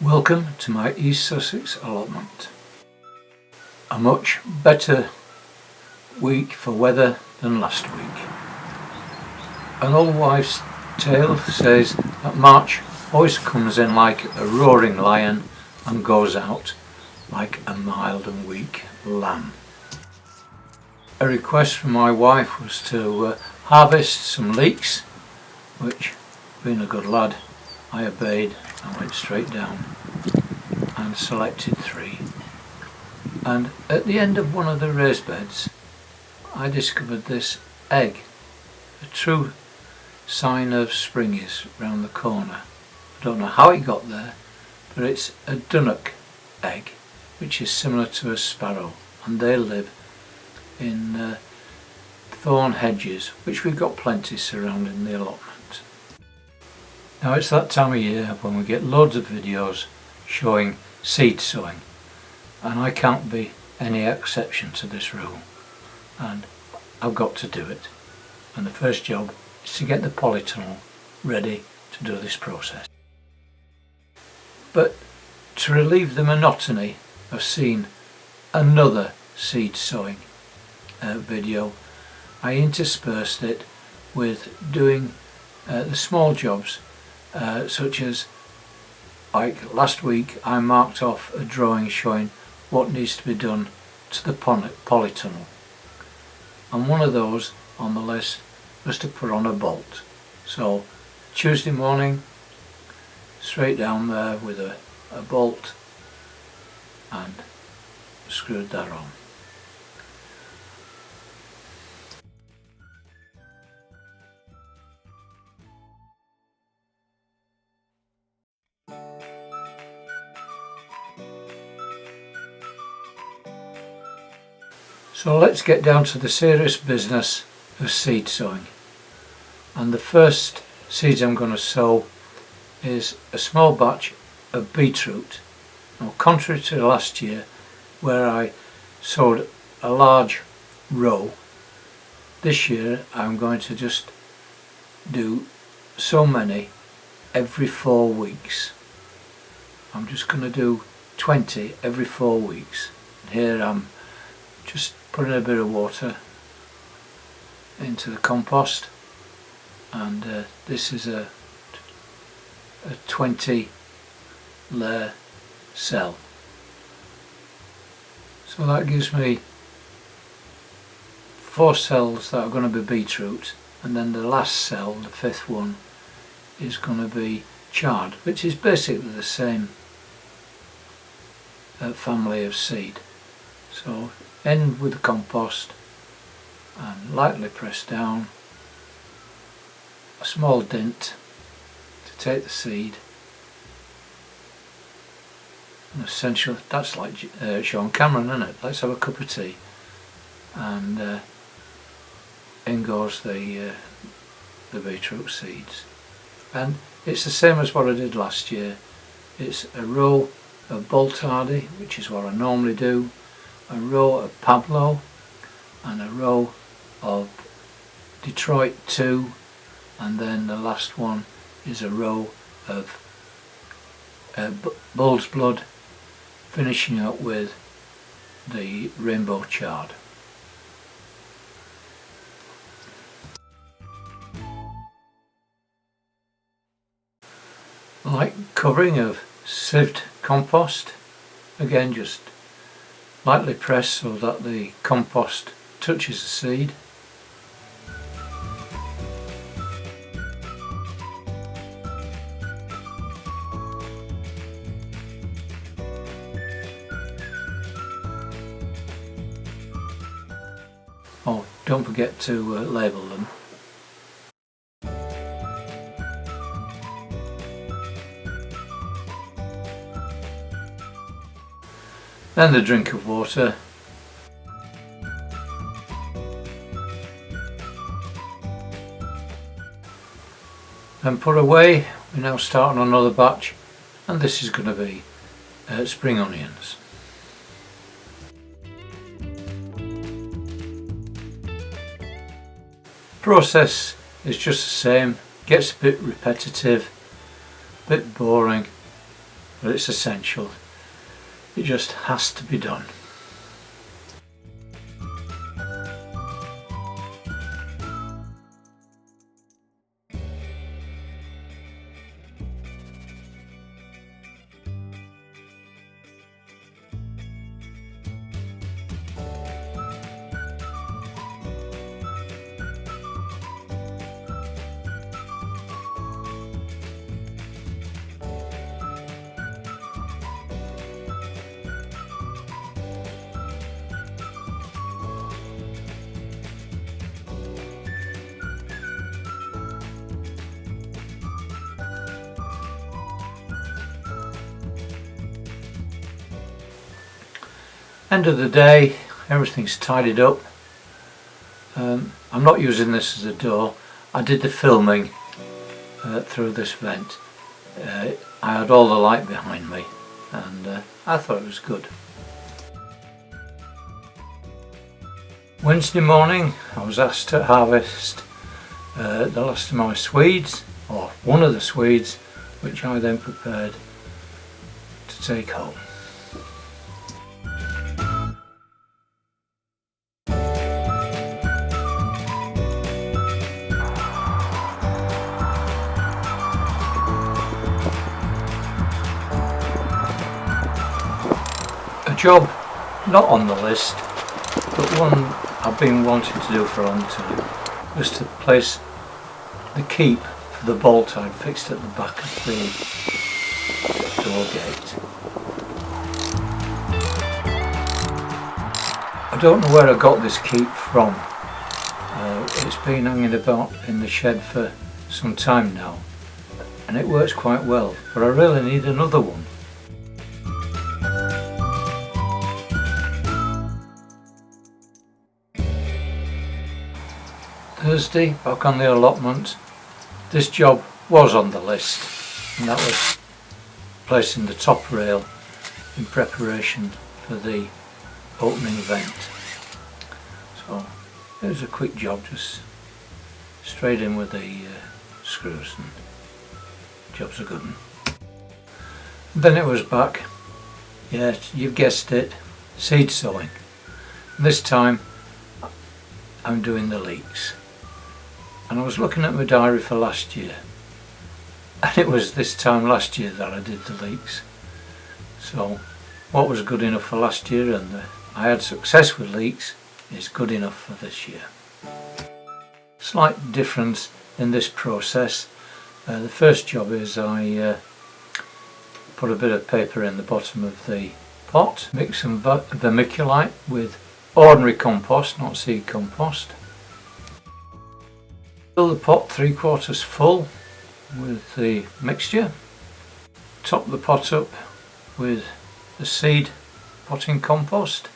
Welcome to my East Sussex allotment. A much better week for weather than last week. An old wives' tale says that March always comes in like a roaring lion and goes out like a mild and weak lamb. A request from my wife was to harvest some leeks, which, being a good lad, I obeyed and went straight down and selected 3. And at the end of one of the raised beds I discovered this egg, a true sign of spring is round the corner. I don't know how it got there, but it's a dunnock egg, which is similar to a sparrow, and they live in thorn hedges, which we've got plenty surrounding the allotment. Now it's that time of year when we get loads of videos showing seed sowing, and I can't be any exception to this rule, and I've got to do it. And the first job is to get the polytunnel ready to do this process. But to relieve the monotony of seeing another seed sowing video, I interspersed it with doing the small jobs, such as, like last week I marked off a drawing showing what needs to be done to the polytunnel, and one of those on the list was to put on a bolt. So Tuesday morning, straight down there with a bolt and screwed that on. So let's get down to the serious business of seed sowing. And the first seeds I'm going to sow is a small batch of beetroot. Now, contrary to last year where I sowed a large row, this year I'm going to just do so many every 4 weeks. I'm just going to do 20 every 4 weeks. And here I'm just putting a bit of water into the compost, and this is a 20 layer cell. So that gives me 4 cells that are going to be beetroot, and then the last cell, the 5th one, is going to be chard, which is basically the same family of seed. So end with the compost and lightly press down, a small dent to take the seed, and essentially that's like Sean Cameron, isn't it? Let's have a cup of tea, and in goes the beetroot seeds. And it's the same as what I did last year. It's a row of bolt hardy, which is what I normally do, a row of Pablo, and a row of Detroit 2, and then the last one is a row of bull's blood, finishing up with the rainbow chard. Light covering of sieved compost, again just lightly press so that the compost touches the seed. Oh, don't forget to label them. Then the drink of water. Then put away. We're now starting on another batch, and this is going to be spring onions. Process is just the same, gets a bit repetitive, a bit boring, but it's essential. It just has to be done. End of the day, everything's tidied up. I'm not using this as a door. I did the filming through this vent. I had all the light behind me, and I thought it was good. Wednesday morning I was asked to harvest the last of my Swedes, or one of the Swedes, which I then prepared to take home. A job not on the list, but one I've been wanting to do for a long time, was to place the keep for the bolt I'd fixed at the back of the door gate. I don't know where I got this keep from. It's been hanging about in the shed for some time now, and it works quite well, but I really need another one. Thursday, back on the allotment. This job was on the list, and that was placing the top rail in preparation for the opening vent. So it was a quick job, just straight in with the screws, and job's a good one. Then it was back, yeah, you've guessed it, seed sowing. This time I'm doing the leeks. And I was looking at my diary for last year, and it was this time last year that I did the leeks. So what was good enough for last year, and I had success with leeks, is good enough for this year. Slight difference in this process. The first job is I put a bit of paper in the bottom of the pot, mix some vermiculite with ordinary compost, not seed compost. Fill the pot 3/4 full with the mixture. Top the pot up with the seed potting compost.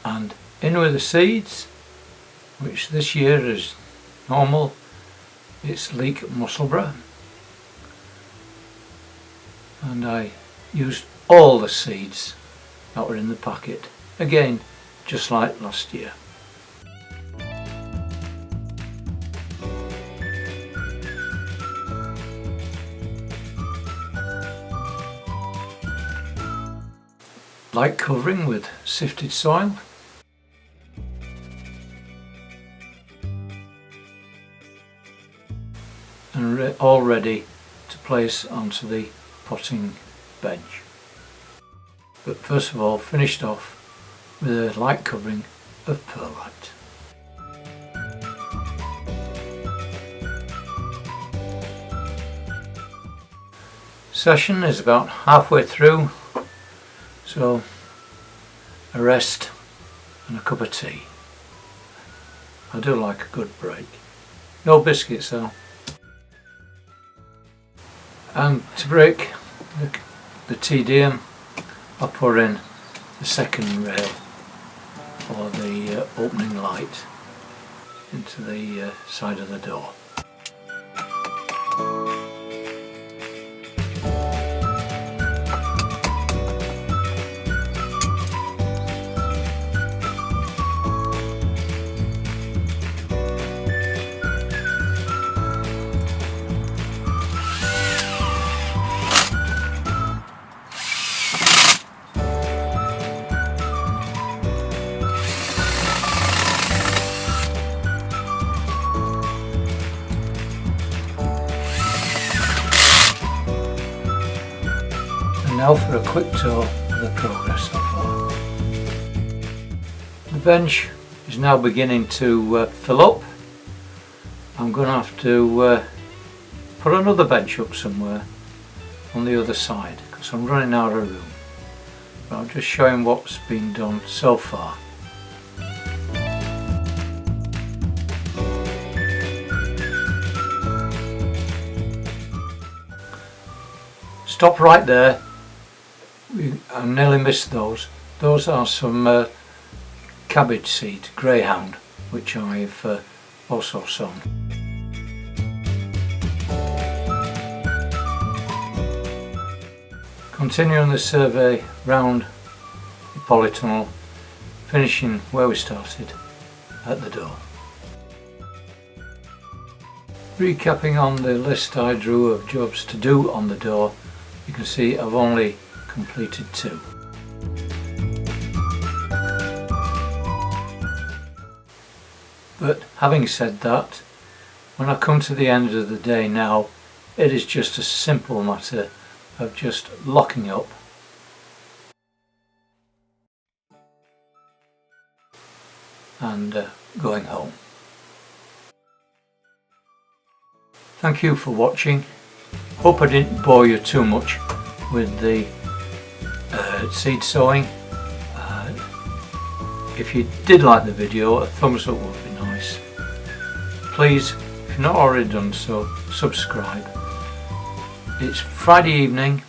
And in with the seeds, which this year is normal. It's Leek Musselburgh, and I used all the seeds that were in the packet, again just like last year. Light covering with sifted soil. And all ready to place onto the potting bench. But first of all, finished off with a light covering of perlite. Session is about halfway through, so a rest and a cup of tea. I do like a good break. No biscuits though. And to break the tedium, I put in the second rail, or the opening light, into the side of the door. And now for a quick tour of the progress so far. The bench is now beginning to fill up. I'm going to have to put another bench up somewhere on the other side because I'm running out of room. But I'll just show him what's been done so far. Stop right there. I nearly missed those. Those are some cabbage seed, greyhound, which I've also sown. Continuing the survey round the polytunnel, finishing where we started, at the door. Recapping on the list I drew of jobs to do on the door, you can see I've only completed 2. But having said that, when I come to the end of the day now, it is just a simple matter of just locking up and going home. Thank you for watching. Hope I didn't bore you too much with the seed sowing. If you did like the video, a thumbs up would be nice. Please, if you've not already done so, subscribe. It's Friday evening,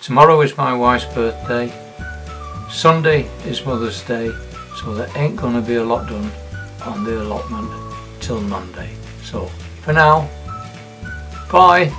tomorrow is my wife's birthday, Sunday is Mother's Day, so there ain't going to be a lot done on the allotment till Monday. So for now, bye.